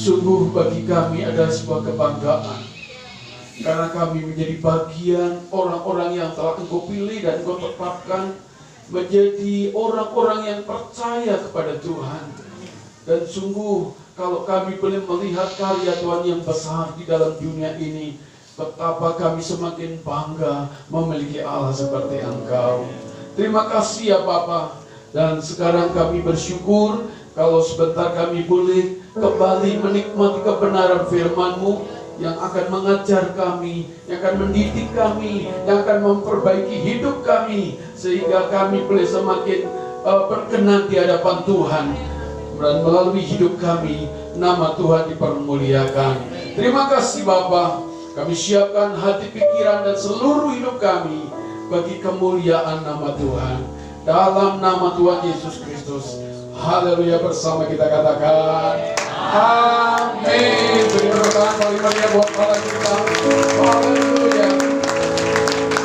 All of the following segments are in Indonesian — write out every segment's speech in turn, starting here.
Sungguh bagi kami adalah sebuah kebanggaan, karena kami menjadi bagian orang-orang yang telah Engkau pilih dan Engkau tetapkan menjadi orang-orang yang percaya kepada Tuhan. Dan sungguh kalau kami boleh melihat karya Tuhan yang besar di dalam dunia ini, betapa kami semakin bangga memiliki Allah seperti Engkau. Terima kasih ya Bapa. Dan sekarang kami bersyukur kalau sebentar kami boleh kembali menikmati kebenaran firman-Mu yang akan mengajar kami, yang akan mendidik kami, yang akan memperbaiki hidup kami, sehingga kami boleh semakin berkenan di hadapan Tuhan. Dan melalui hidup kami, nama Tuhan dipermuliakan. Terima kasih Bapa. Kami siapkan hati, pikiran, dan seluruh hidup kami bagi kemuliaan nama Tuhan. Dalam nama Tuhan Yesus Kristus. Haleluya, bersama kita katakan amin. Beri tepuk tangan paling meriah buat Allah kita. Haleluya.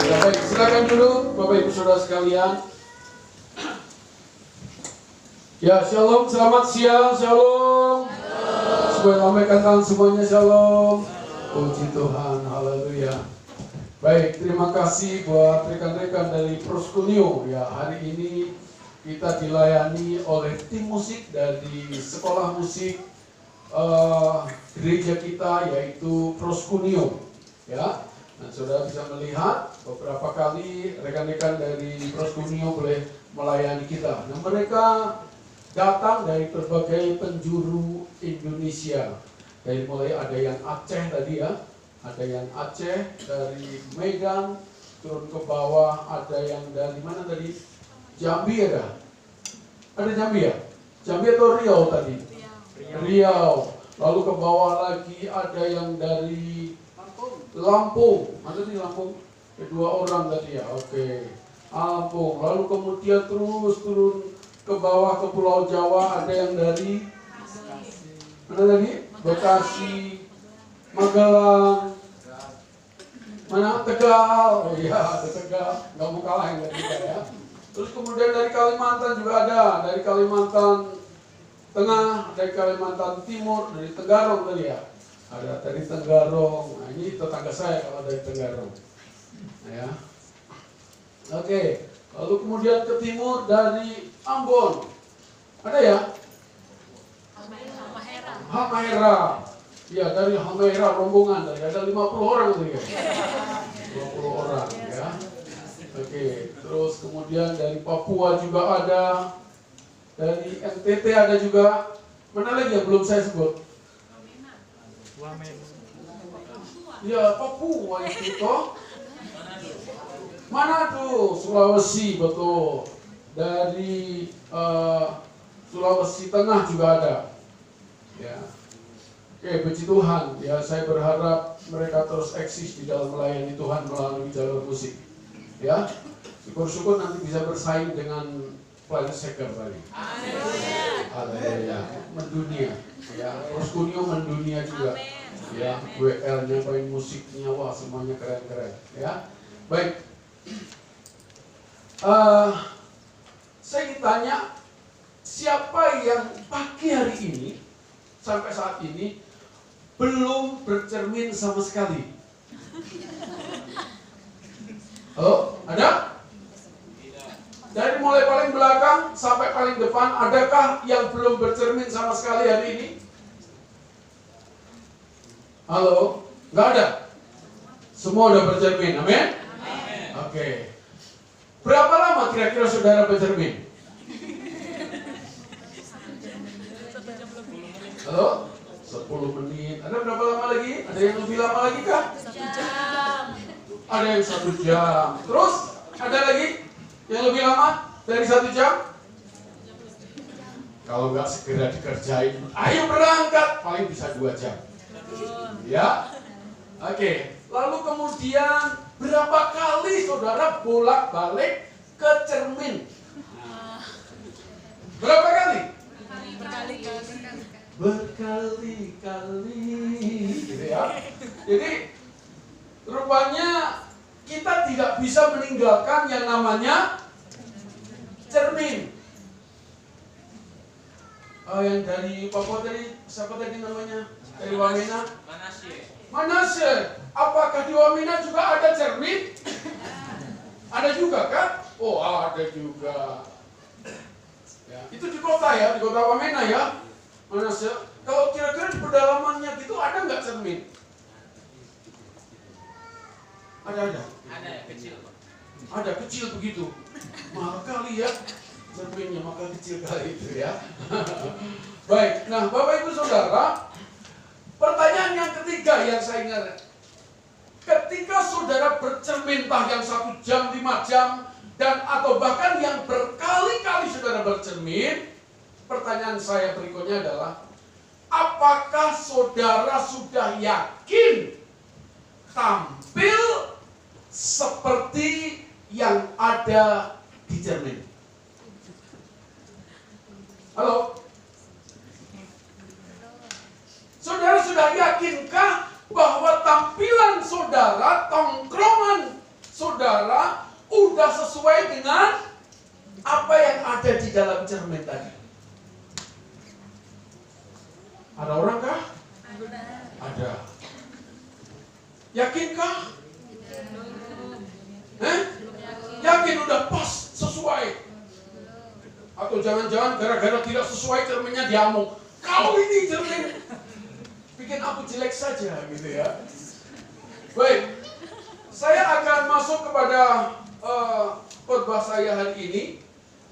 Ya, baik, silakan dulu Bapak Ibu Saudara sekalian. Ya, shalom, selamat siang, shalom. Semuanya lambaikan tangan semuanya, shalom. Puji Tuhan, haleluya. Baik, terima kasih buat rekan-rekan dari Proskuneo. Ya, hari ini kita dilayani oleh tim musik dari sekolah musik gereja kita, yaitu Proskuneo. Ya, dan saudara bisa melihat beberapa kali rekan-rekan dari Proskuneo boleh melayani kita. Nah, mereka datang dari berbagai penjuru Indonesia. Dari mulai ada yang Aceh tadi ya. Ada yang Aceh, dari Medan, turun ke bawah, ada yang dari mana tadi? Jambi ada? Ada Jambi ya? Jambi atau Riau tadi? Riau. Lalu ke bawah lagi ada yang dari Lampung. Ada di Lampung? Kedua orang tadi ya? Oke. Lampung. Lalu kemudian terus turun ke bawah ke Pulau Jawa, ada yang dari mana tadi? Bekasi, Magelang, mana Tegal, oh iya ada Tegal, nggak mau kalah yang dari kita ya. Terus kemudian dari Kalimantan juga ada, dari Kalimantan Tengah, dari Kalimantan Timur, dari Tenggarong tadi ya, ada dari Tenggarong. Nah, ini tetangga saya kalau dari Tenggarong, ya. Oke, lalu kemudian ke timur dari Ambon, ada ya? Halmahera. Ya, dari Halmahera rombongan dari ada 50 orang tadi ya. 50 orang ya. Oke, terus kemudian dari Papua juga ada. Dari NTT ada juga. Mana lagi yang belum saya sebut? Ya, Papua itu toh. Manado, Sulawesi, betul. Dari Sulawesi Tengah juga ada. Ya. Oke, puji Tuhan. Ya, saya berharap mereka terus eksis di dalam melayani Tuhan melalui jalur musik. Ya. Syukur-syukur nanti bisa bersaing dengan Planet Shaker tadi. Haleluya. Mendunia. Ya, Proskuneo mendunia juga. Ya, WL-nya main musiknya, wah semuanya keren-keren. Ya. Baik. Saya ingin tanya, siapa yang pagi hari ini sampai saat ini belum bercermin sama sekali? Oh, ada? Dari mulai paling belakang sampai paling depan, adakah yang belum bercermin sama sekali hari ini? Halo? Nggak ada? Semua udah bercermin, amin? Oke. Berapa lama kira-kira saudara bercermin? Halo? 10 menit. Ada berapa lama lagi? Ada yang lebih lama lagi kah? 1 jam. Ada yang 1 jam. Terus? Ada lagi? Yang lebih lama dari 1 jam? Kalau nggak segera dikerjain, ayo berangkat. Paling bisa 2 jam. Ya? Oke. Lalu kemudian berapa kali saudara bolak-balik ke cermin? Berapa kali? Berkali-kali, gitu ya. Jadi rupanya kita tidak bisa meninggalkan yang namanya cermin. Yang dari Papua tadi, siapa tadi namanya? Dari Wamena? Manasye. Apakah di Wamena juga ada cermin? Ada juga kan? Oh, ada juga. Ya, itu di kota ya, di kota Wamena ya. Manasye. Kalau kira-kira di pedalamannya gitu ada nggak cermin? Ada. Ada ya, kecil Pak. Ada kecil begitu. Mahal kali ya. Cerminnya maka kecil kali itu ya. Baik, nah Bapak Ibu Saudara, pertanyaan yang ketiga yang saya ingat, ketika saudara bercermin entah yang 1 jam, 5 jam, dan atau bahkan yang berkali-kali saudara bercermin, pertanyaan saya berikutnya adalah, apakah saudara sudah yakin tampil seperti yang ada di cermin? Halo? Saudara sudah yakinkah bahwa tampilan saudara, tongkrongan saudara udah sesuai dengan apa yang ada di dalam cermin tadi? Ada orang kah? Ada. Yakinkah? Yakin udah pas, sesuai? Atau jangan-jangan gara-gara tidak sesuai cerminnya diamuk. Kau ini cermin bikin aku jelek saja gitu ya. Baik, saya akan masuk kepada khotbah saya hari ini.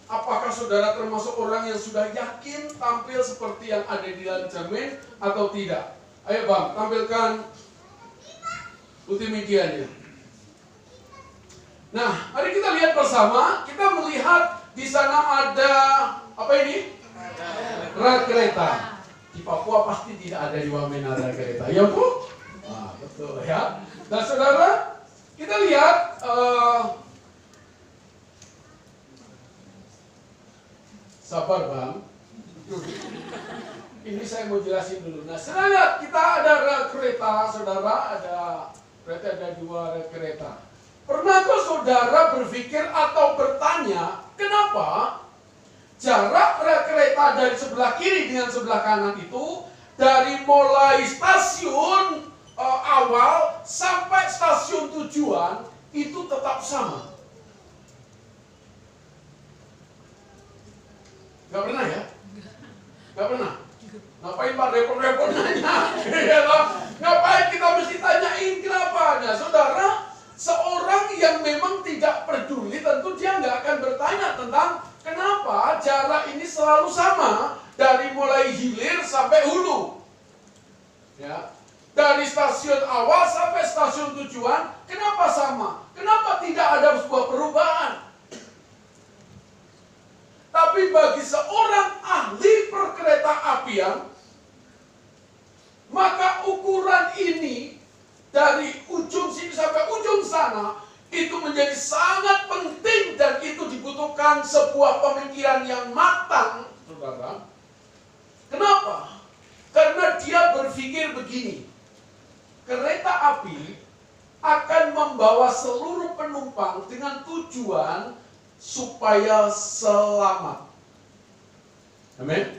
Apakah saudara termasuk orang yang sudah yakin tampil seperti yang ada di dalam cermin atau tidak? Ayo Bang, tampilkan multimedianya. Nah, mari kita lihat bersama. Kita melihat di sana ada apa ini? Rel kereta. Di Papua pasti tidak ada di Wamena rel kereta, ya Bu? Nah, betul ya. Nah, saudara, kita lihat sabar Bang. Ini saya mau jelasin dulu. Nah, saudara, kita ada rel kereta, saudara, berarti ada 2 rel kereta. Pernahkah saudara berpikir atau bertanya, kenapa jarak rel kereta dari sebelah kiri dengan sebelah kanan itu dari mulai stasiun awal sampai stasiun tujuan itu tetap sama? Gak pernah ya? Gak pernah? Ngapain Pak repot-repot nanya? Ngapain kita mesti tanyain kenapa? Nah saudara, seorang yang memang tidak peduli tentu dia nggak akan bertanya tentang kenapa jarak ini selalu sama dari mulai hilir sampai hulu. Ya. Dari stasiun awal sampai stasiun tujuan, kenapa sama? Kenapa tidak ada sebuah perubahan? Tapi bagi seorang ahli perkereta apian, maka ukuran ini dari ujung sini sampai ujung sana itu menjadi sangat penting dan itu dibutuhkan sebuah pemikiran yang matang, saudara. Kenapa? Karena dia berpikir begini, kereta api akan membawa seluruh penumpang dengan tujuan supaya selamat. Amin.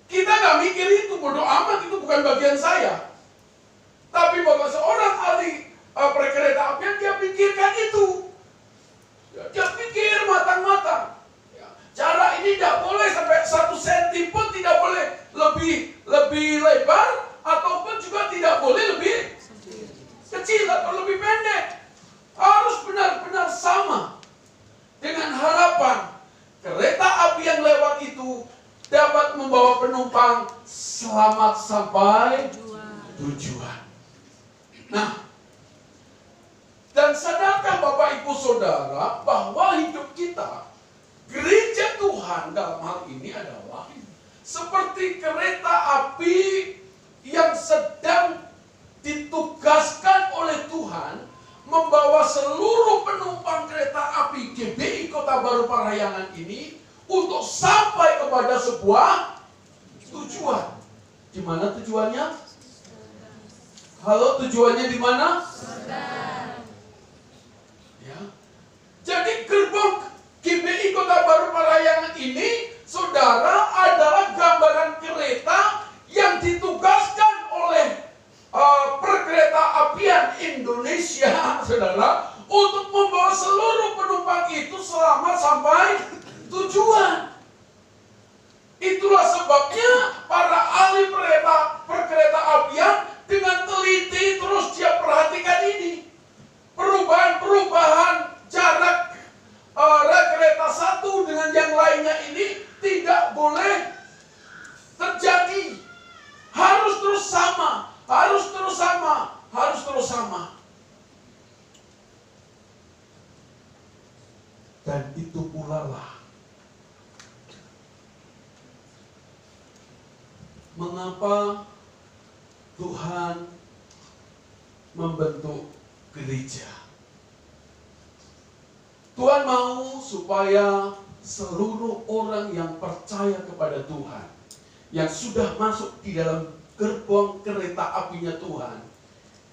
Kita nggak mikir itu, bodoh amat, itu bukan bagian saya. Tapi bahwa seorang ahli perkereta apian, dia pikirkan itu. Dia pikir matang-matang. Jarak ini tidak boleh sampai 1 senti pun tidak boleh lebih lebar, ataupun juga tidak boleh lebih kecil atau lebih pendek. Harus benar-benar sama. Dengan harapan kereta api yang lewat itu dapat membawa penumpang selamat sampai tujuan. Nah, dan sadarkah Bapak Ibu Saudara bahwa hidup kita, gereja Tuhan dalam hal ini adalah seperti kereta api yang sedang ditugaskan oleh Tuhan membawa seluruh penumpang kereta api GBI Kota Baru Parahyangan ini untuk sampai kepada sebuah tujuan. Di mana tujuannya? Halo, tujuannya di mana? Ya. Jadi gerbong GBI Kota Baru Parahyangan ini saudara, adalah gambaran kereta yang ditugaskan oleh perkereta apian Indonesia, saudara, untuk membawa seluruh penumpang itu selamat sampai tujuan. Itulah sebabnya para ahli perkereta apian dengan teliti terus dia perhatikan ini. Perubahan jarak kereta satu dengan yang lainnya ini tidak boleh terjadi. Harus terus sama, harus terus sama, harus terus sama. Dan itu pula lah mengapa Tuhan membentuk gereja. Tuhan mau supaya seluruh orang yang percaya kepada Tuhan, yang sudah masuk di dalam gerbong kereta apinya Tuhan,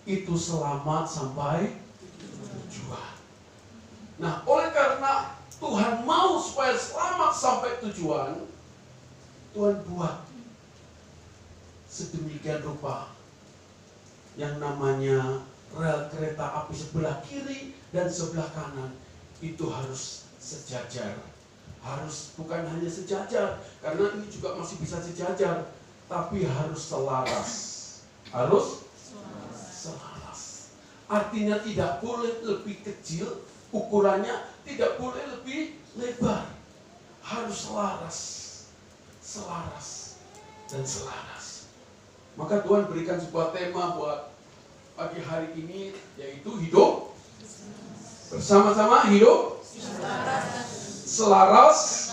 itu selamat sampai tujuan. Nah, oleh karena Tuhan mau supaya selamat sampai tujuan, Tuhan buat sedemikian rupa yang namanya rel kereta api sebelah kiri dan sebelah kanan itu harus sejajar. Harus bukan hanya sejajar, karena ini juga masih bisa sejajar, tapi harus selaras. Harus selaras. Artinya tidak boleh lebih kecil ukurannya, tidak boleh lebih lebar. Harus selaras. Selaras dan selaras. Maka Tuhan berikan sebuah tema buat pagi hari ini, yaitu hidup bersama-sama, hidup selaras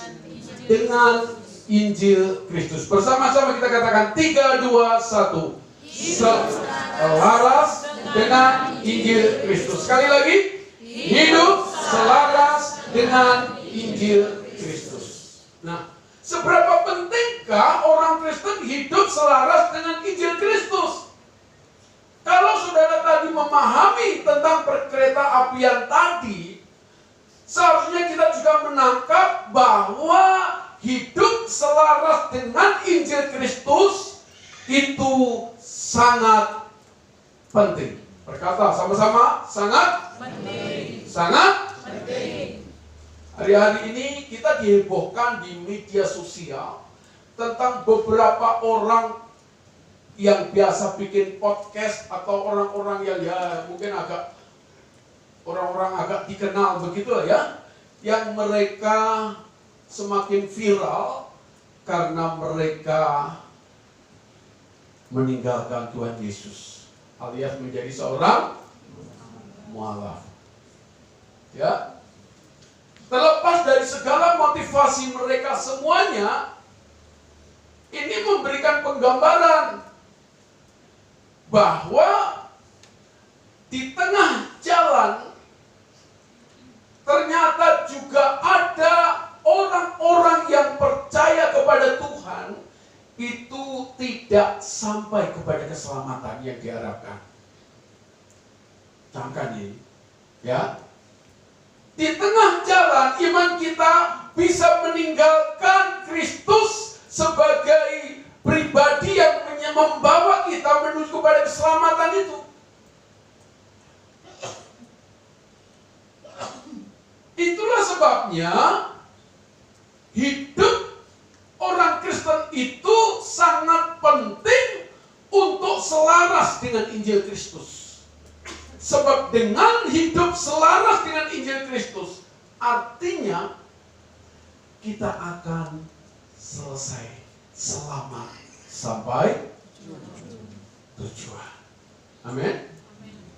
dengan Injil Kristus. Bersama-sama kita katakan 3, 2, 1. Selaras dengan Injil Kristus. Sekali lagi, hidup selaras dengan Injil Kristus. Nah, seberapa pentingkah orang Kristen hidup selaras dengan Injil Kristus? Kalau saudara tadi memahami tentang perkereta apian tadi, seharusnya kita juga menangkap bahwa hidup selaras dengan Injil Kristus itu sangat penting. Berkata sama-sama, sangat penting. Sangat penting. Hari-hari ini kita dihebohkan di media sosial tentang beberapa orang yang biasa bikin podcast atau orang-orang yang ya mungkin agak orang-orang agak dikenal begitu ya, yang mereka semakin viral karena mereka meninggalkan Tuhan Yesus alias menjadi seorang mualaf. Ya. Terlepas dari segala motivasi mereka semuanya, ini memberikan penggambaran bahwa di tengah jalan ternyata juga ada orang-orang yang percaya kepada Tuhan itu tidak sampai kepada keselamatan yang diharapkan. Camkan ini, ya. Di tengah jalan iman kita bisa meninggalkan Kristus sebagai pribadi yang membawa kita menuju kepada keselamatan itu. Itulah sebabnya hidup orang Kristen itu sangat penting untuk selaras dengan Injil Kristus. Sebab dengan hidup selaras dengan Injil Kristus, artinya kita akan selesai selamat sampai tujuan. Amin.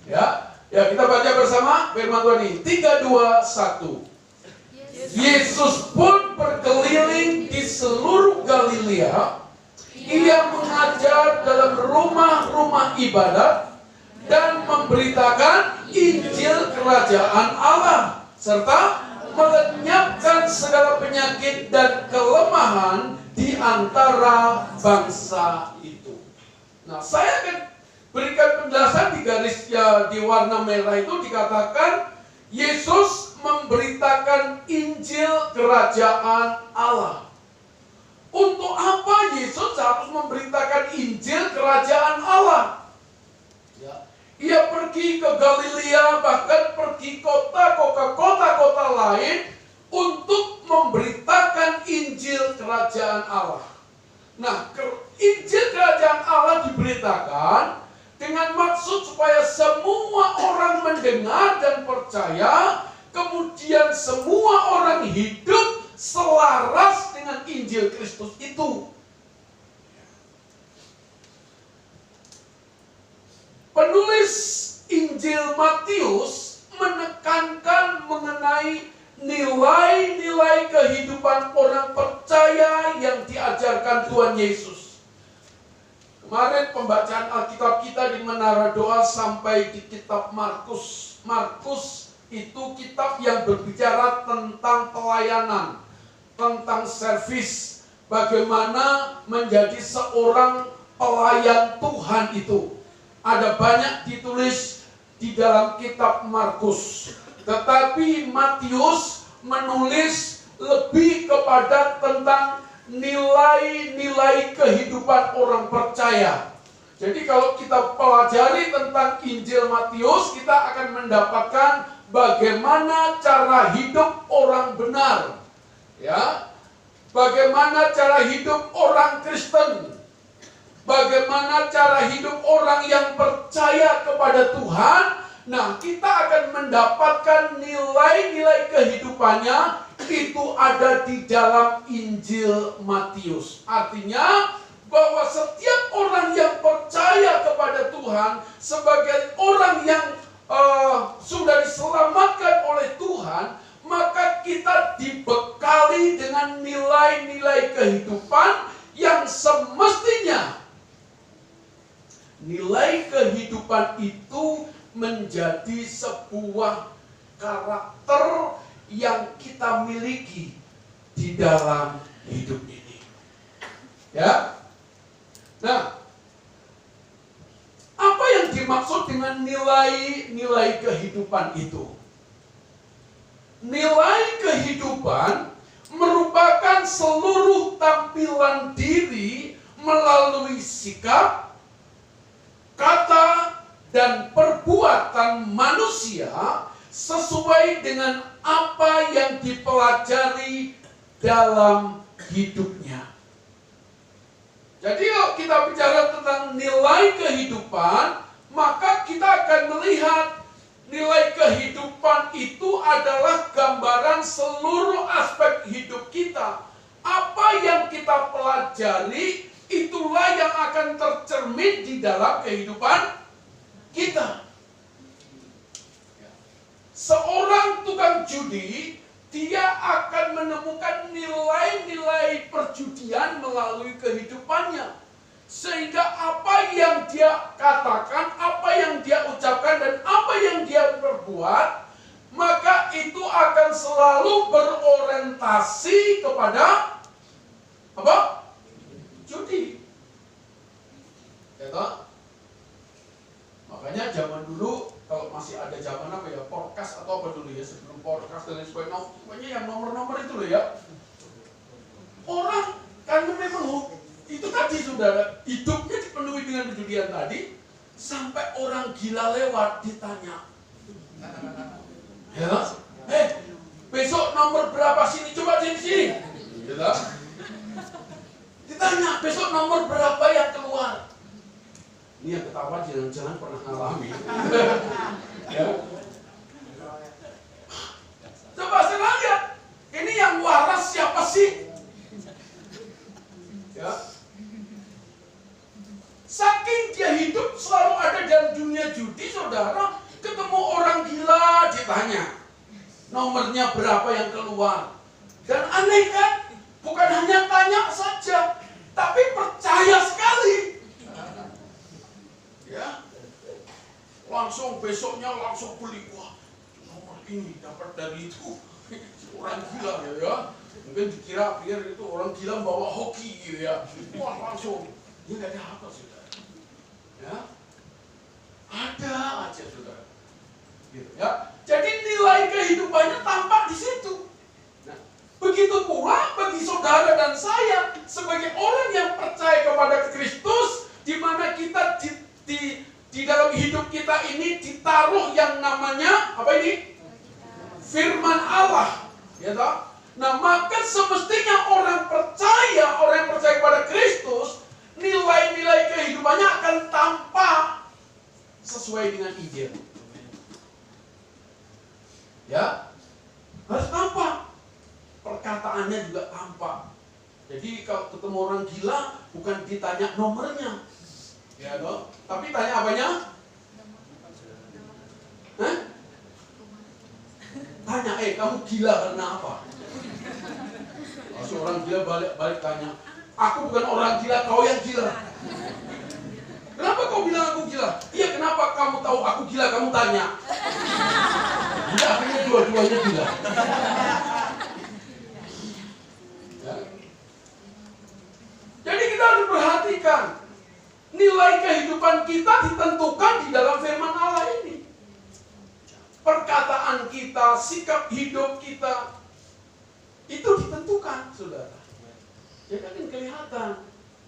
Ya, kita baca bersama firman Tuhan ini. 3, 2, 1. Yesus pun berkeliling di seluruh Galilea. Ia mengajar dalam rumah-rumah ibadat dan memberitakan Injil Kerajaan Allah, serta melenyapkan segala penyakit dan kelemahan di antara bangsa itu. Nah, saya akan berikan penjelasan di garis di warna merah itu dikatakan Yesus memberitakan Injil Kerajaan Allah. Untuk apa Yesus harus memberitakan Injil Kerajaan Allah? Ya. Ia pergi ke Galilea, bahkan pergi kota-kota lain untuk memberitakan Injil Kerajaan Allah. Nah, Injil Kerajaan Allah diberitakan dengan maksud supaya semua orang mendengar dan percaya, kemudian semua orang hidup selaras dengan Injil Kristus itu. Penulis Injil Matius menekankan mengenai nilai-nilai kehidupan orang percaya yang diajarkan Tuhan Yesus. Kemarin pembacaan Alkitab kita di Menara Doa sampai di kitab Markus. Markus itu kitab yang berbicara tentang pelayanan, tentang servis, bagaimana menjadi seorang pelayan Tuhan itu. Ada banyak ditulis di dalam kitab Markus. Tetapi Matius menulis lebih kepada tentang nilai-nilai kehidupan orang percaya. Jadi kalau kita pelajari tentang Injil Matius, kita akan mendapatkan bagaimana cara hidup orang benar. Ya. Bagaimana cara hidup orang Kristen. Bagaimana cara hidup orang yang percaya kepada Tuhan. Nah, kita akan mendapatkan nilai-nilai kehidupannya itu ada di dalam Injil Matius. Artinya bahwa setiap orang yang percaya kepada Tuhan sebagai orang yang sudah diselamatkan oleh Tuhan, maka kita dibekali dengan nilai-nilai kehidupan yang semestinya nilai kehidupan itu menjadi sebuah karakter yang kita miliki di dalam hidup ini. Ya. Nah, apa yang dimaksud dengan nilai-nilai kehidupan itu? Nilai kehidupan merupakan seluruh tampilan diri melalui sikap, kata, dan perbuatan manusia sesuai dengan apa yang dipelajari dalam hidupnya. Jadi kalau kita bicara tentang nilai kehidupan, maka kita akan melihat nilai kehidupan itu adalah gambaran seluruh aspek hidup kita. Apa yang kita pelajari, itulah yang akan tercermin di dalam kehidupan kita. Seorang tukang judi, dia akan menemukan nilai-nilai perjudian melalui kehidupannya. Sehingga apa yang dia katakan, apa yang dia ucapkan, dan apa yang dia perbuat, maka itu akan selalu berorientasi kepada apa? Judi. Ya toh? Makanya zaman dulu, kalau masih ada zaman apa ya, podcast atau apa dulu ya, sebelum podcast dan lain sebagainya, pokoknya yang nomor-nomor itu loh ya. Orang karena memang itu tadi saudara, hidupnya dipenuhi dengan perjudian tadi, sampai orang gila lewat ditanya, ya, besok nomor berapa sini, coba sini, gitu. Ditanya besok nomor berapa yang keluar. Ini yang ketawa jangan-jangan pernah ngalami. Ya. Coba saya lihat, ini yang waras siapa sih? Ya. Saking dia hidup selalu ada dalam dunia judi, saudara, ketemu orang gila ditanya nomornya berapa yang keluar. Dan aneh kan, bukan hanya tanya saja, tapi percaya sekali. Ya, langsung besoknya langsung beli, wah nomor ini dapat dari itu orang gila ya. Mungkin dikira biar itu orang gila bawa hoki gitu ya. Wah langsung, ini nggak ada apa saudara. Ya, ada aja saudara. Gitu ya. Jadi nilai kehidupannya tampak di situ. Nah, Begitu pula bagi saudara dan saya sebagai orang yang percaya kepada Kristus, di mana kita di dalam hidup kita ini ditaruh yang namanya apa ini? Firman Allah, ya toh? Nah, maka semestinya orang yang percaya kepada Kristus, nilai-nilai kehidupannya akan tampak sesuai dengan Injil. Ya, harus tampak. Perkataannya juga tampak. Jadi kalau ketemu orang gila, bukan ditanya nomornya, ya toh? Tapi tanya apanya? Hah? Tanya, kamu gila karena apa? Kalau orang gila balik tanya, aku bukan orang gila, kau yang gila. Kenapa kau bilang aku gila? Iya, kenapa kamu tahu aku gila, kamu tanya. Jadi akhirnya dua-duanya gila. Ya. Jadi kita harus perhatikan, nilai kehidupan kita ditentukan di dalam firman Allah ini. Perkataan kita, sikap hidup kita, itu ditentukan, saudara. Jadi akan kelihatan.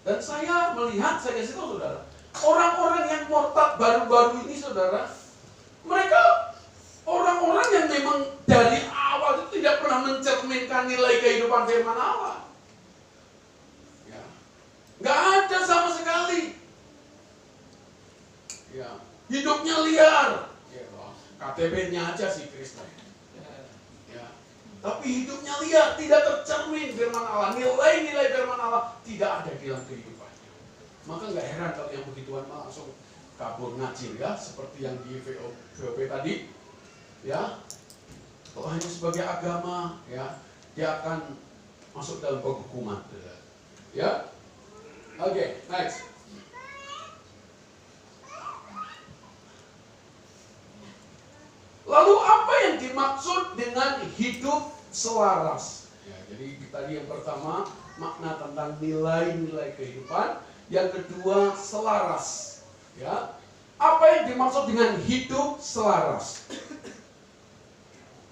Dan saya melihat, saya kasih tahu saudara, orang-orang yang murtad baru-baru ini, saudara, mereka orang-orang yang memang dari awal itu tidak pernah mencerminkan nilai kehidupan firman Allah. Ya. Nggak ada sama sekali. Ya. Hidupnya liar. Ya. KTP-nya aja sih Kristen. Ya. Tapi hidupnya liar, tidak tercermin firman Allah. Nilai-nilai firman Allah tidak ada di dalam kehidupannya. Maka nggak heran kalau yang begituan langsung kabur ngajil, ya, seperti yang di VOP tadi. Ya, kalau hanya sebagai agama, ya, dia akan masuk dalam penghukuman. Ya, oke, next. Lalu apa yang dimaksud dengan hidup selaras? Ya, jadi tadi yang pertama makna tentang nilai-nilai kehidupan, yang kedua selaras. Ya, apa yang dimaksud dengan hidup selaras?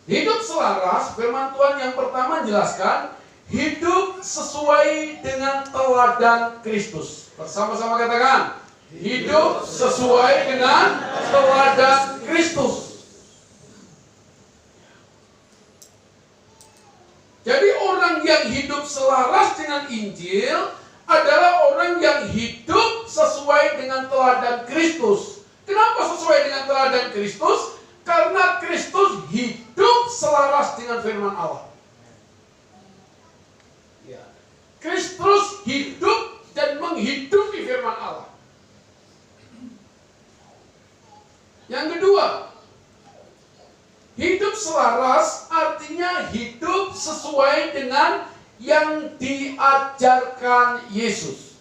Hidup selaras, firman Tuhan yang pertama jelaskan, hidup sesuai dengan teladan Kristus. Bersama-sama katakan, hidup sesuai dengan teladan Kristus. Jadi orang yang hidup selaras dengan Injil adalah orang yang hidup sesuai dengan teladan Kristus. Kenapa sesuai dengan teladan Kristus? Karena Kristus hidup selaras dengan firman Allah. Ya. Kristus hidup dan menghidupi firman Allah. Yang kedua, hidup selaras artinya hidup sesuai dengan yang diajarkan Yesus.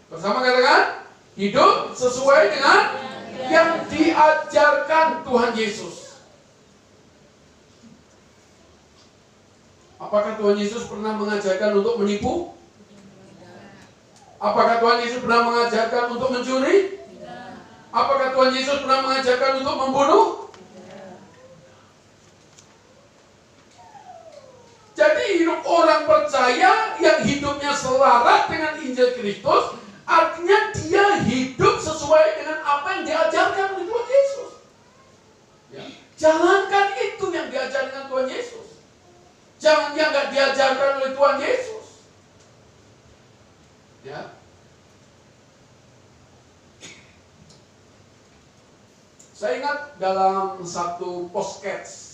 Bersama katakan, hidup sesuai dengan yang diajarkan Tuhan Yesus. Apakah Tuhan Yesus pernah mengajarkan untuk menipu? Apakah Tuhan Yesus pernah mengajarkan untuk mencuri? Apakah Tuhan Yesus pernah mengajarkan untuk membunuh? Jadi hidup orang percaya yang hidupnya selaras dengan Injil Kristus, artinya dia hidup sesuai dengan apa yang diajarkan oleh Tuhan Yesus. Ya. Jalankan itu yang diajarkan Tuhan Yesus. Jangan yang nggak diajarkan oleh Tuhan Yesus. Ya. Saya ingat dalam satu podcast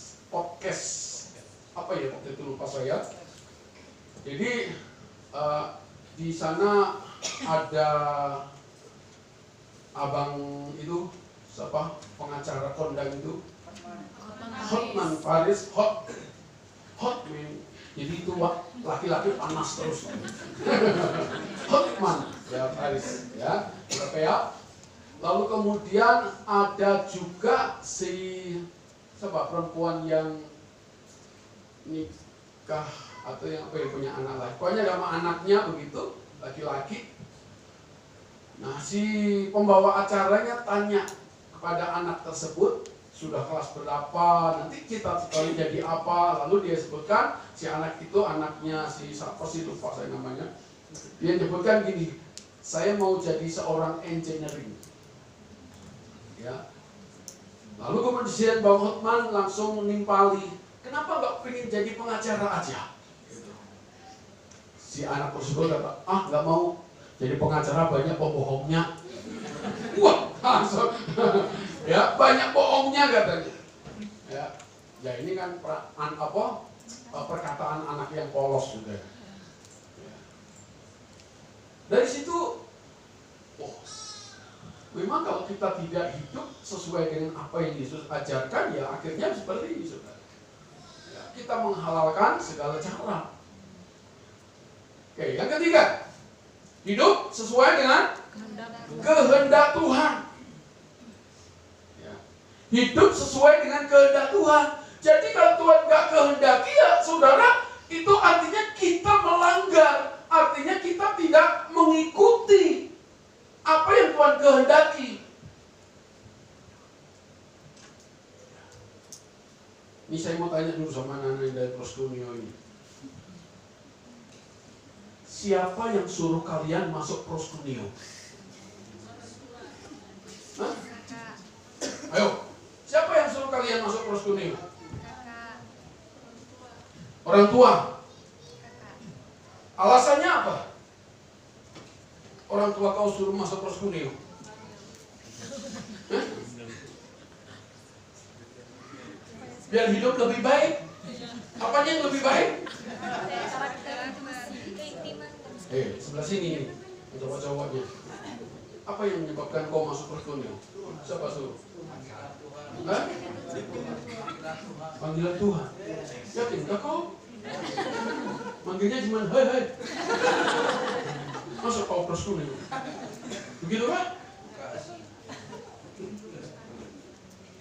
apa ya waktu itu lupa saya. Jadi di sana ada abang itu siapa pengacara kondang itu Hotman Paris Hotman. Jadi itu laki-laki panas terus. Hotman ya Paris ya berapa ya. Lalu kemudian ada juga si siapa perempuan yang nikah atau yang punya anak lagi. Pokoknya sama anaknya begitu, laki-laki. Nah, si pembawa acaranya tanya kepada anak tersebut, sudah kelas berapa, nanti kita sekali jadi apa, lalu dia sebutkan si anak itu anaknya si siapa sih, lupa saya namanya, dia sebutkan gini, saya mau jadi seorang engineering, ya. Lalu kemudian Bang Hotman langsung menimpali, kenapa nggak pengen jadi pengacara aja? Gitu. Si anak tersebut kata, nggak mau, jadi pengacara banyak pembohongnya. Wah, langsung ya banyak bohongnya katanya. Ya ini kan perkataan anak yang polos juga. Ya. Dari situ, memang kalau kita tidak hidup sesuai dengan apa yang Yesus ajarkan, ya akhirnya seperti ini, saudara. Ya, kita menghalalkan segala cara. Oke, yang ketiga, hidup sesuai dengan kehendak Tuhan. Ya. Hidup sesuai dengan kehendak Tuhan. Jadi kalau Tuhan nggak kehendaki, ya saudara, itu artinya kita melanggar. Artinya kita tidak mengikuti apa yang Tuhan kehendaki. Ini saya mau tanya dulu sama anak-anak dari Proskunio ini. Siapa yang suruh kalian masuk Proskunio? Hah? Ayo, siapa yang suruh kalian masuk Proskunio? Orang tua. Alasannya apa? Orang tua kau suruh masuk Proskunio? Biar hidup lebih baik. Apanya yang lebih baik? Sebelah sini nih, cowok-cowoknya. Apa yang menyebabkan kau masuk Proskunio? Siapa suruh? Hah? Panggilan Tuhan. Yakin gak kau? Manggilnya cuma hai. Masuk kau Proskunio. Begitu kan?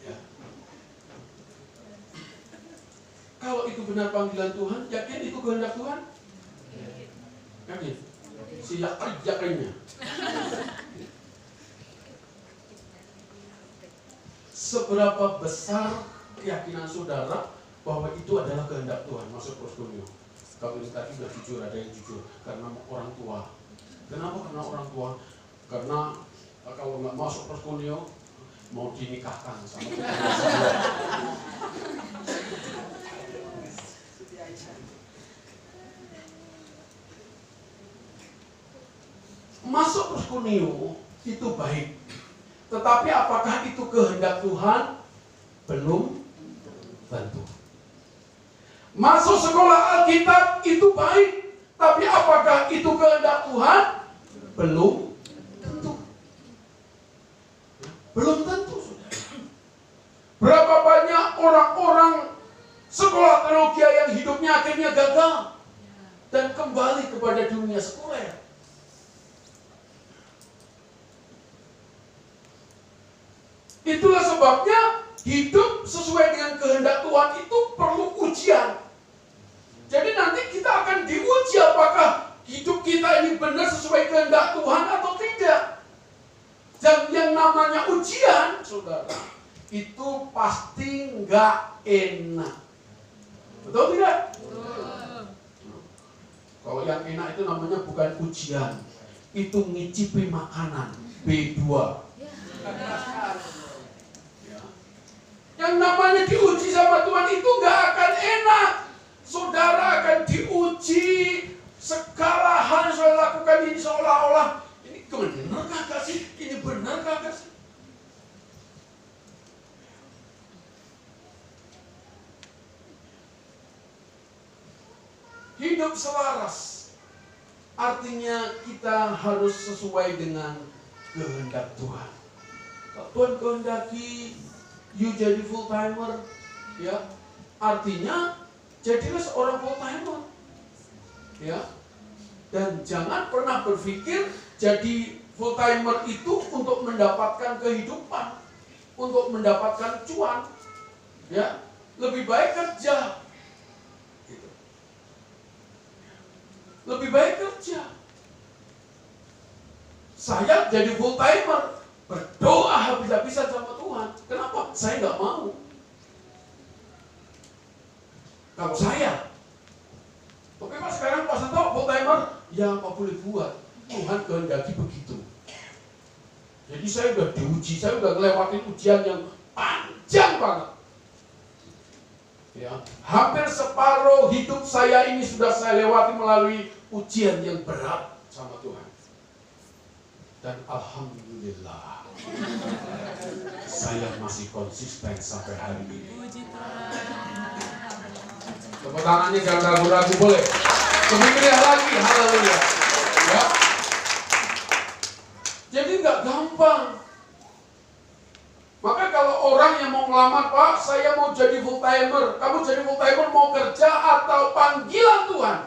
Ya. Kalau itu benar panggilan Tuhan, yakin itu kehendak Tuhan? Yakin? Si yakinnya. Seberapa besar keyakinan saudara bahwa itu adalah kehendak Tuhan masuk Proskunio? Kalau tadi sudah jujur, ada yang jujur karena orang tua. Kenapa? Karena orang tua. Karena kalau nggak masuk Proskunio mau dinikahkan sama kita. Masuk Proskunio itu baik. Tetapi apakah itu kehendak Tuhan? Belum tentu. Masuk sekolah Alkitab itu baik, tapi apakah itu kehendak Tuhan? Belum tentu. Belum tentu, saudara. Berapa banyak orang-orang sekolah teologi yang hidupnya akhirnya gagal dan kembali kepada dunia sekuler. Itulah sebabnya hidup sesuai dengan kehendak Tuhan itu perlu ujian. Jadi nanti kita akan diuji apakah hidup kita ini benar sesuai kehendak Tuhan atau tidak. Dan yang namanya ujian, saudara, itu pasti nggak enak. Betul tidak? Betul. Kalau yang enak itu namanya bukan ujian, itu ngicipi makanan B2. Yang namanya diuji sama Tuhan itu gak akan enak. Saudara akan diuji segala hal yang saudara lakukan ini seolah-olah ini benar kagak sih? Ini benar kagak sih? Hidup selaras artinya kita harus sesuai dengan kehendak Tuhan. Kalau Tuhan kehendaki you jadi full timer, ya, artinya jadilah seorang full timer, ya, dan jangan pernah berpikir jadi full timer itu untuk mendapatkan kehidupan, untuk mendapatkan cuan, ya, lebih baik kerja, gitu. Lebih baik kerja. Saya jadi full timer berdoa habis-habisan sama Tuhan. Kenapa? Saya nggak mau. Kalau saya, tapi Pak sekarang Pak Santo full timer, ya apa boleh buat. Tuhan kehendaki begitu. Jadi saya udah diuji, saya udah ngelewatin ujian yang panjang banget. Ya, hampir separuh hidup saya ini sudah saya lewati melalui ujian yang berat sama Tuhan. Dan alhamdulillah, saya masih konsisten sampai hari ini. Tepuk tangannya jangan ragu-ragu, boleh. Lebih meriah lagi, haleluya. Ya. Jadi nggak gampang. Maka kalau orang yang mau ngelamar, Pak, saya mau jadi full timer. Kamu jadi full timer mau kerja atau panggilan Tuhan?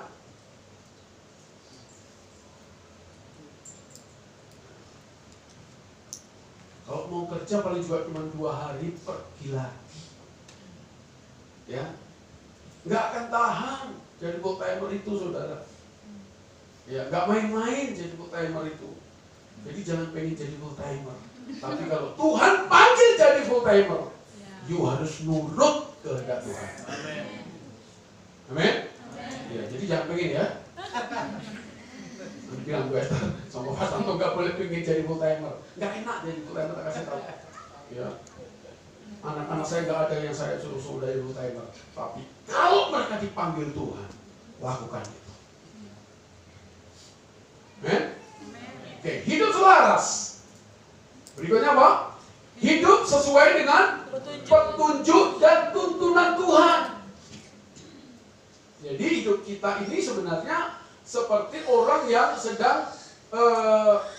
Kalau mau kerja paling juga cuma 2 hari, pergi lagi. Ya, nggak akan tahan jadi full timer itu, saudara. Ya, nggak main-main jadi full timer itu. Jadi jangan pengen jadi full timer. Tapi kalau Tuhan panggil jadi full timer, you harus nurut kehendak Tuhan. Amin. Ya, jadi jangan pengen ya. Nanti bilang gue sama Pak Santo nggak boleh pengen jadi full timer. Nggak enak jadi full timer, tak kasih tahu. Ya. Anak-anak saya nggak ada yang saya suruh dari full timer. Tapi kalau mereka dipanggil Tuhan, lakukan itu. Amin. Oke, hidup selaras. Berikutnya apa? Hidup sesuai dengan petunjuk dan tuntunan Tuhan. Jadi hidup kita ini sebenarnya seperti orang yang sedang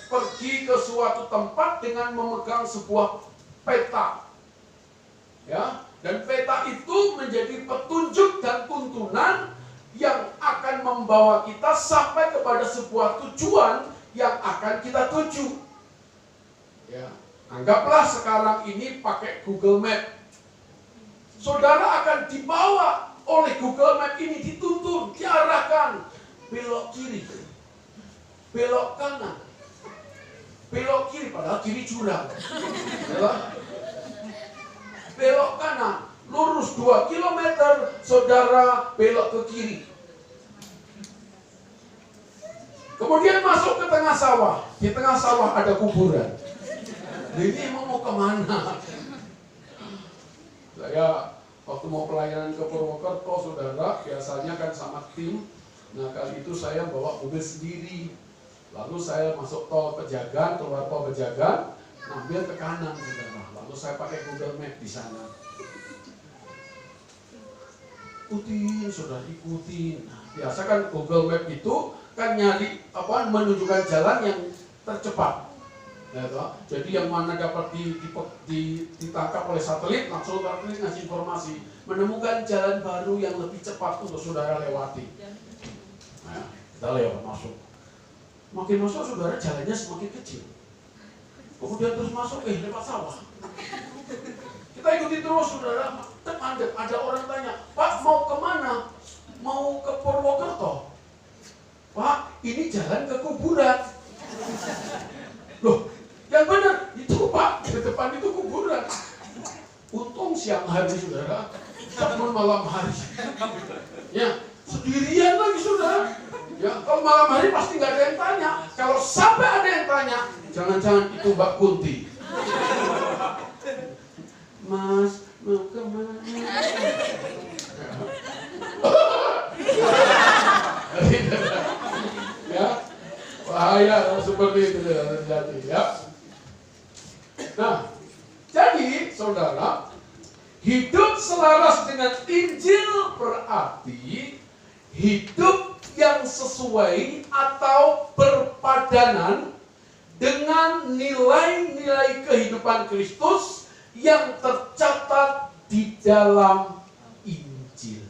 pergi ke suatu tempat dengan memegang sebuah peta. Ya, dan peta itu menjadi petunjuk dan tuntunan yang akan membawa kita sampai kepada sebuah tujuan yang akan kita tuju. Ya, anggaplah sekarang ini pakai Google Map. Saudara akan dibawa oleh Google Map ini, dituntun, diarahkan. Belok kiri, belok kanan, belok kiri, padahal kiri jurang. Ya, belok kanan, lurus 2 km, saudara belok ke kiri. Kemudian masuk ke tengah sawah. Di tengah sawah ada kuburan. Ini mau kemana? Saya waktu mau pelayanan ke Purwokerto, saudara, biasanya kan sama tim. Nah, kali itu saya bawa mobil sendiri. Lalu saya masuk tol Pejagan, keluar tol Pejagan, ngambil ke kanan, saudara. Lalu saya pakai Google Map di sana. Ikutin, saudara, ikutin. Nah, biasa kan Google Map itu kan nyari menunjukkan jalan yang tercepat. Ya, jadi yang mana dapat ditangkap oleh satelit, langsung satelit ngasih informasi, menemukan jalan baru yang lebih cepat untuk saudara lewati. Nah, kita lewat masuk. Makin masuk saudara jalannya semakin kecil. Kemudian terus masuk, lewat sawah. Kita ikuti terus saudara. Ada orang tanya, Pak mau kemana? Mau ke Purwokerto? Pak, ini jalan ke kuburan. Loh, yang benar itu Pak, di depan itu kuburan. Untung siang hari saudara, jangan malam hari. Ya, sendirian lagi saudara. Ya, kalau malam hari pasti nggak ada yang tanya. Kalau sampai ada yang tanya, jangan-jangan itu Mbak Kunti. Mas, mau kemana? Ya, bahaya seperti itu terjadi ya. Nah, jadi saudara, hidup selaras dengan Injil berarti hidup yang sesuai atau berpadanan dengan nilai-nilai kehidupan Kristus yang tercatat di dalam Injil.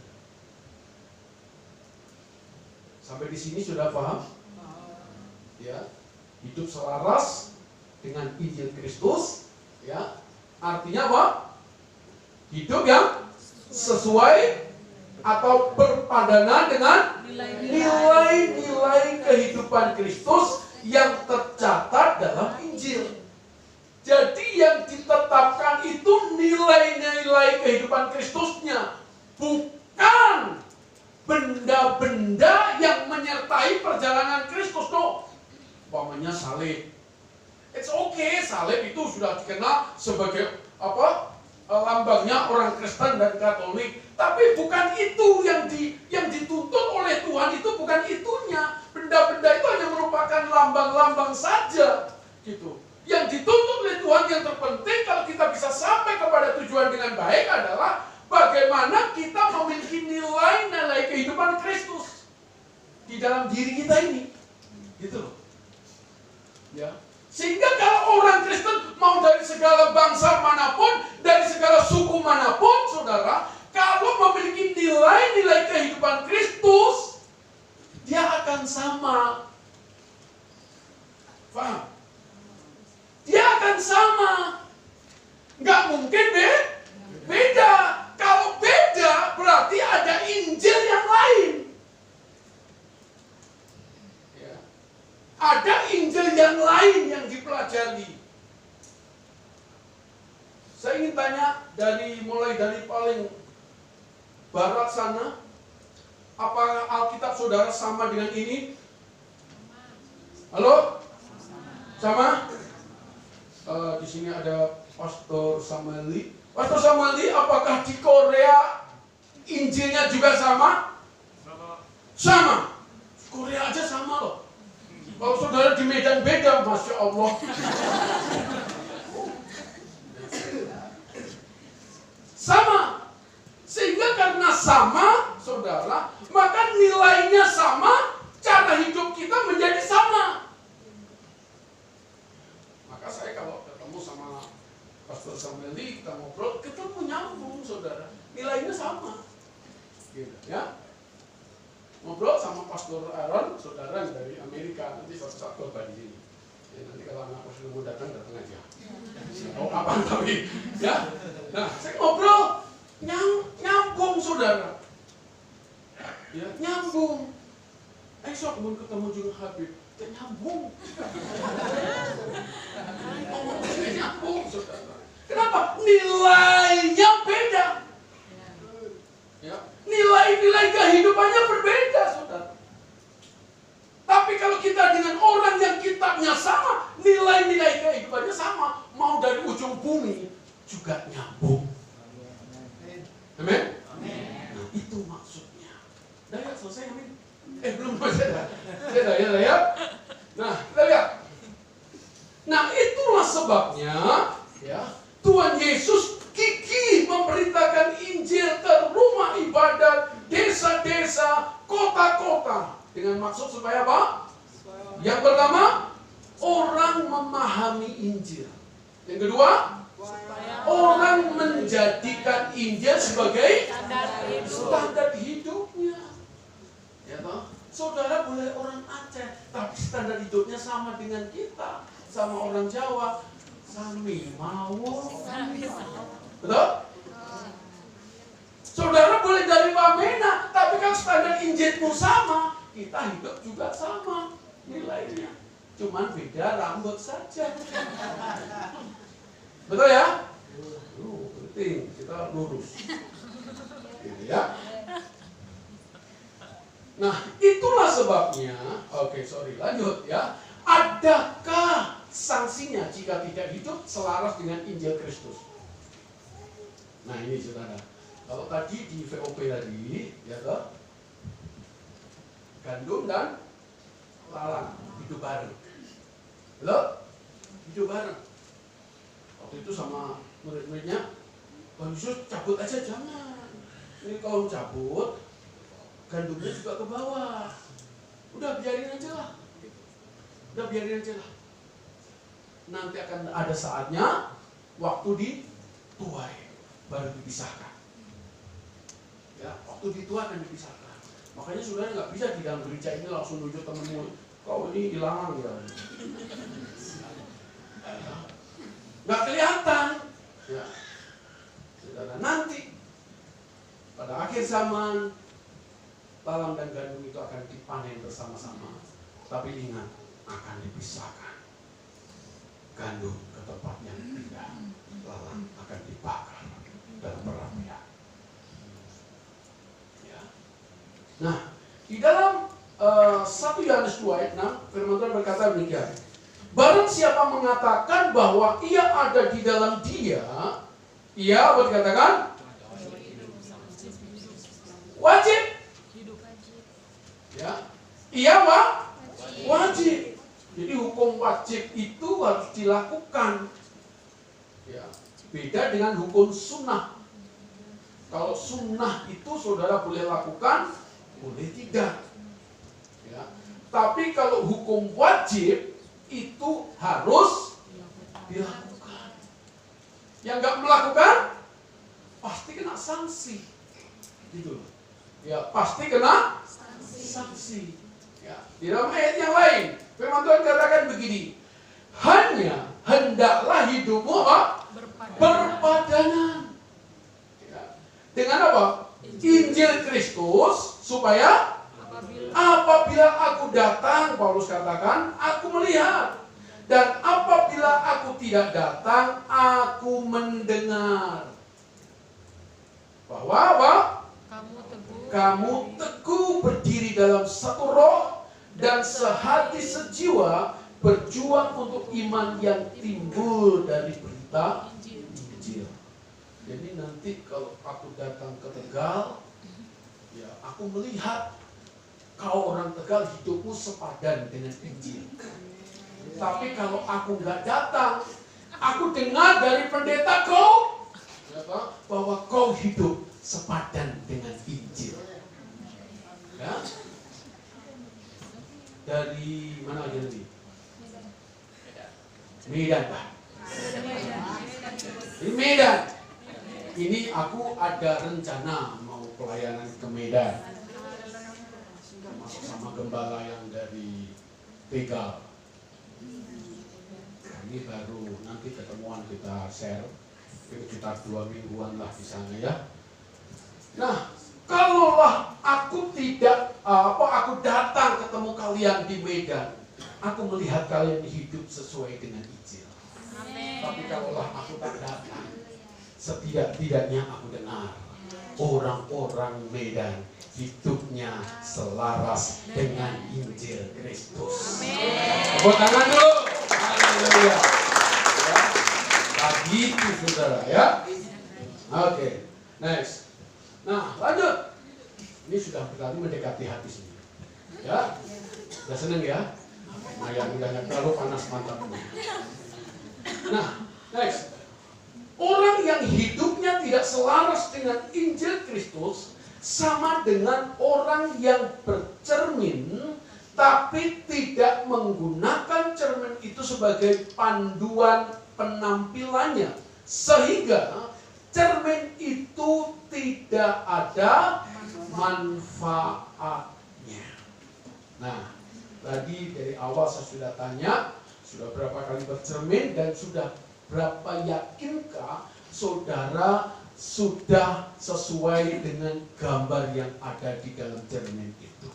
Sampai di sini sudah paham? Ya, hidup selaras dengan Injil Kristus, ya. Artinya apa? Hidup yang sesuai atau berpadanan dengan nilai-nilai kehidupan Kristus yang tercatat dalam Injil. Jadi yang ditetapkan itu nilai-nilai kehidupan Kristusnya, bukan benda-benda yang menyertai perjalanan Kristus. No, umpamanya salib. It's okay, salib itu sudah dikenal sebagai lambangnya orang Kristen dan Katolik. Tapi bukan itu yang dituntut oleh Tuhan, itu bukan itunya. Benda-benda itu hanya merupakan lambang-lambang saja, gitu. Yang dituntut oleh Tuhan yang terpenting kalau kita bisa sampai kepada tujuan dengan baik adalah bagaimana kita memiliki nilai-nilai kehidupan Kristus di dalam diri kita ini, gitu loh. Ya. Sehingga kalau orang Kristen mau dari segala bangsa manapun, dari segala suku manapun, saudara, kalau memiliki nilai-nilai kehidupan Kristus, dia akan sama. Paham? Dia akan sama. Nggak mungkin beda. Kalau beda, berarti ada Injil yang lain. Ya. Ada Injil yang lain yang dipelajari. Saya ingin tanya, mulai dari paling barat sana, apakah Alkitab saudara sama dengan ini? Halo? Sama? Di sini ada Pastor Samueli. Pastor Samueli, apakah di Korea Injilnya juga sama? Sama. Korea aja sama loh. Kalau saudara di Medan beda, Masya Allah. Sama. Sehingga karena sama, saudara, maka nilainya sama, cara hidup kita menjadi sama. Maka saya kalau ketemu sama Pastor Samueli, kita ngobrol, ketemu nyambung, saudara. Nilainya sama. Gitu, ya. Ngobrol sama Pastor Aaron, saudara dari Amerika, nanti suatu saat khotbah di sini. Ya, nanti kalau anak Pastor mau datang aja. Oh, apa tapi, ya. Nah, saya ngobrol, nyambung, saudara. Ya, nyambung. Esok mau ketemu juga Habib, nyambung. Nyambung, saudara. Kenapa? Nilainya beda. Ya, nilai-nilai kehidupannya berbeda, saudara. Tapi kalau kita dengan orang yang kitabnya sama, nilai-nilai kehidupannya sama, mau dari ujung bumi juga nyambung. Amin? Nah, itu maksudnya. Udah ya, selesai, amin. Belum selesai ya. Nah, kita lihat. Nah, itulah sebabnya, ya, Tuhan Yesus gigih memberitakan Injil ke rumah ibadat, desa-desa, kota-kota. Dengan maksud supaya apa? Yang pertama, orang memahami Injil. Yang kedua, orang menjadikan Injil sebagai standar hidupnya. Ya toh? Saudara boleh orang Aceh, tapi standar hidupnya sama dengan kita, sama orang Jawa. Sami mau. Betul? Saudara boleh dari Wamena, tapi kan standar Injilmu sama, kita hidup juga sama nilainya. Cuman beda rambut saja. Betul ya? Penting kita lurus. Gitu ya. Nah, itulah sebabnya. Oke, lanjut ya. Adakah sanksinya jika tidak hidup selaras dengan Injil Kristus? Nah, ini saudara. Kalau tadi di VOP tadi, ya toh, gandum dan lalang hidup bareng. Betul? Hidup bareng. Waktu itu sama murid-muridnya, Tuhan Yesus cabut aja, jangan. Ini kalau cabut, gandumnya juga ke bawah. Udah biarin aja lah. Nanti akan ada saatnya, waktu dituai, baru dipisahkan. Ya, waktu dituai akan dipisahkan. Makanya saudara nggak bisa di dalam gereja ini langsung nunjuk temenmu, kau ini hilang ya. Nggak kelihatan. Ya. Saudara, nanti pada akhir zaman, lalang dan gandum itu akan dipanen bersama-sama. Tapi ingat, akan dipisahkan. Gandum ke ke tempat yang indah, lalang akan dibakar dalam perapian. Ya. Nah, di dalam 1 Yohanes 2 ayat 6, firman Tuhan berkata demikian. Barang siapa mengatakan bahwa ia ada di dalam dia, ia apa dikatakan? Wajib. Ya. Ia apa? Wajib. Jadi hukum wajib itu harus dilakukan. Ya. Beda dengan hukum sunnah. Kalau sunnah itu saudara boleh lakukan, boleh tidak. Ya. Tapi kalau hukum wajib itu harus dilakukan. Yang nggak melakukan pasti kena sanksi. Gitu. Ya, pasti kena sanksi. Ya. Di dalam ayat yang lain, firman Tuhan katakan begini. Hanya hendaklah hidupmu apa? Berpadanan. Ya. Dengan apa? Injil Kristus, supaya apabila aku datang, Paulus katakan, aku melihat. Dan apabila aku tidak datang, aku mendengar. Bahwa apa? Kamu teguh berdiri dalam satu roh dan sehati sejiwa berjuang untuk iman yang timbul dari berita Injil. Jadi nanti kalau aku datang ke Tegal, ya aku melihat kau orang Tegal hidupmu sepadan dengan Injil. Tapi kalau aku nggak datang, aku dengar dari pendeta kau bahwa kau hidup sepadan dengan Injil. Ya? Dari mana aja nanti? Medan, Pak. Di Medan. Ini aku ada rencana mau pelayanan ke Medan. Masuk sama gembala yang dari Tegal. Ini baru nanti ketemuan kita share. Sekitar 2 mingguan lah di sana ya. Nah, kalaulah aku aku datang ketemu kalian di Medan, aku melihat kalian hidup sesuai dengan Injil. Amen. Tapi kalaulah aku tak datang, setidak-tidaknya aku dengar orang-orang Medan hidupnya selaras dengan Injil Kristus. Tepuk tangan dulu. Haleluya. Begitu saudara ya. Oke, next. Nah, lanjut. Ini sudah berkali mendekati habis ini. Ya, sudah seneng ya? Nah, yang udah terlalu panas mantapnya. Nah, next. Orang yang hidupnya tidak selaras dengan Injil Kristus sama dengan orang yang bercermin tapi tidak menggunakan cermin itu sebagai panduan penampilannya, sehingga cermin itu tidak ada manfaatnya. Nah, tadi dari awal saya sudah tanya, sudah berapa kali bercermin dan sudah berapa yakinkah saudara sudah sesuai dengan gambar yang ada di dalam cermin itu?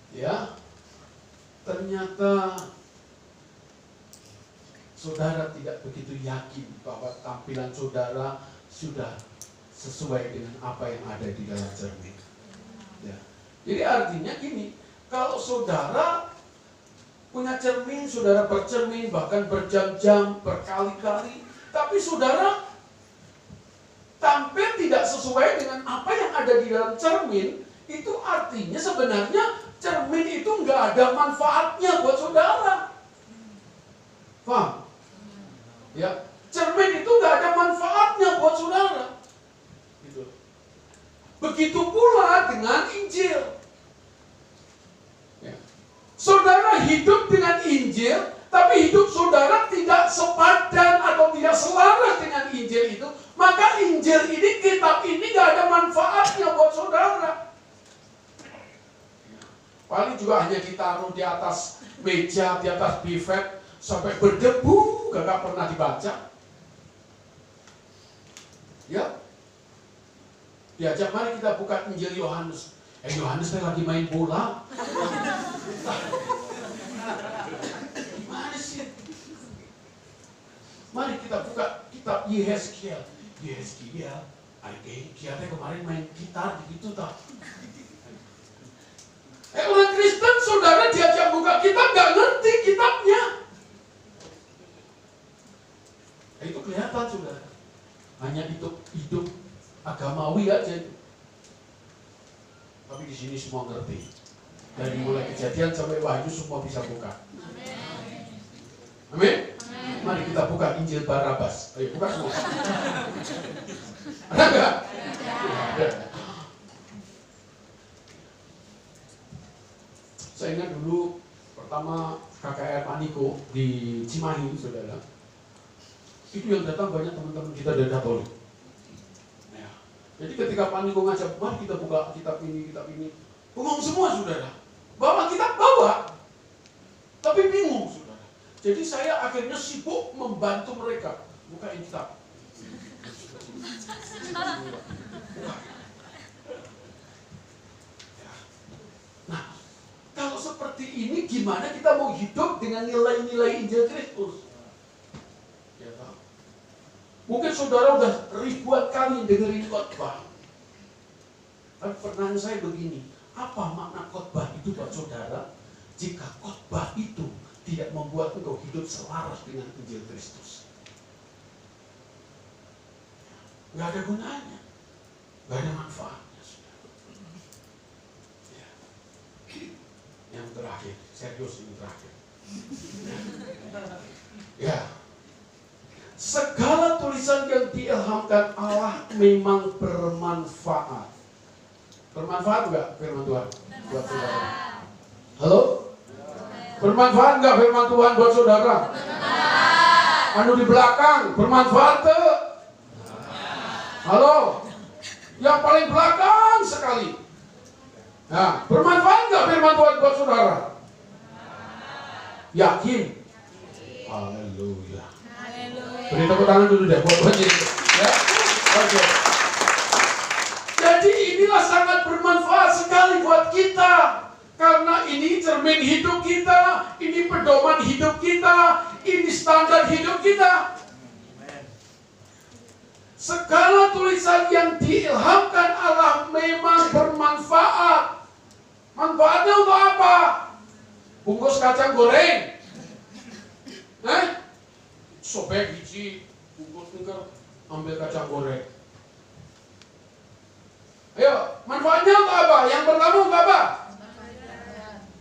Ya, ternyata saudara tidak begitu yakin bahwa tampilan saudara sudah sesuai dengan apa yang ada di dalam cermin. Ya. Jadi artinya gini, kalau saudara punya cermin, saudara bercermin bahkan berjam-jam, berkali-kali, tapi saudara tampil tidak sesuai dengan apa yang ada di dalam cermin, itu artinya sebenarnya cermin itu nggak ada manfaatnya buat saudara. Paham? Ya, cermin itu nggak ada manfaatnya buat saudara. Gitu. Begitu pula dengan Injil. Ya. Saudara hidup dengan Injil, tapi hidup saudara tidak sepadan atau tidak selaras dengan Injil itu, maka Injil ini, kitab ini nggak ada manfaatnya buat saudara. Paling juga hanya ditaruh di atas meja, di atas bifet, sampai berdebu, gak pernah dibaca. Ya, diajak mari kita buka Injil Yohanes. Yohanes lagi main bola. Gimana sih? kita buka kitab Yehezkiel. Yehezkiel, kita kemarin main gitar gitu tak. Orang Kristen, saudara diajak buka kitab, gak ngerti kitabnya. Itu kelihatan, saudara. Hanya hidup agamawi aja itu. Tapi di sini semua ngerti. Dari mulai Kejadian sampai Wahyu semua bisa buka. Amin. Mari kita buka Injil Barabas. Ayo buka semua. Ada nggak? Ada. Saya ingat dulu pertama KKR Pak Niko di Cimahi, saudara. Itu yang datang banyak teman-teman kita dari Katolik. Ya. Jadi ketika Pak Niko ngajak, mari kita buka kitab ini, bengong semua, saudara. Bawa kitab, bawa. Tapi bingung, saudara. Jadi saya akhirnya sibuk membantu mereka bukain kitab. Nah, kalau seperti ini gimana kita mau hidup dengan nilai-nilai Injil Kristus? Ya, mungkin saudara udah ribuan kali dengerin khotbah. Tapi pertanyaan saya begini, apa makna khotbah itu buat saudara jika khotbah itu tidak membuat engkau hidup selaras dengan Injil Kristus? Gak ada gunanya, gak ada manfaatnya, saudara. Ya. Yang terakhir, serius ini terakhir. Ya, segala tulisan yang diilhamkan Allah memang bermanfaat. Bermanfaat enggak firman Tuhan buat saudara? Halo? Bermanfaat enggak firman Tuhan buat saudara? Anu di belakang, bermanfaat tuh? Halo? Yang paling belakang sekali. Nah, bermanfaat enggak firman Tuhan buat saudara? Yakin? Haleluya. Beri tepuk tangan dulu deh buat Yesus. Ya? Oke. Jadi inilah sangat bermanfaat sekali buat kita. Karena ini cermin hidup kita, ini pedoman hidup kita, ini standar hidup kita. Segala tulisan yang diilhamkan Allah memang bermanfaat. Manfaatnya untuk apa? Bungkus kacang goreng. Sobek biji, bungkus tinggal, ambil kacang goreng. Ayo, manfaatnya untuk apa? Yang pertama untuk apa?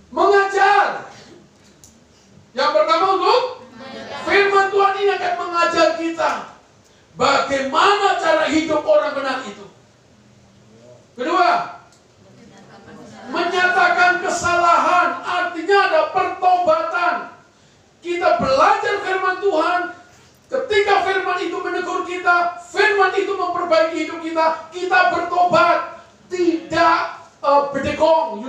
Mengajar. Yang pertama untuk firman Tuhan ini akan mengajar kita bagaimana cara hidup orang benar itu. Kedua, menyatakan kesalahan, artinya ada pertobatan. Kita belajar firman Tuhan, ketika firman itu menegur kita, firman itu memperbaiki hidup kita, kita bertobat, tidak berdekong.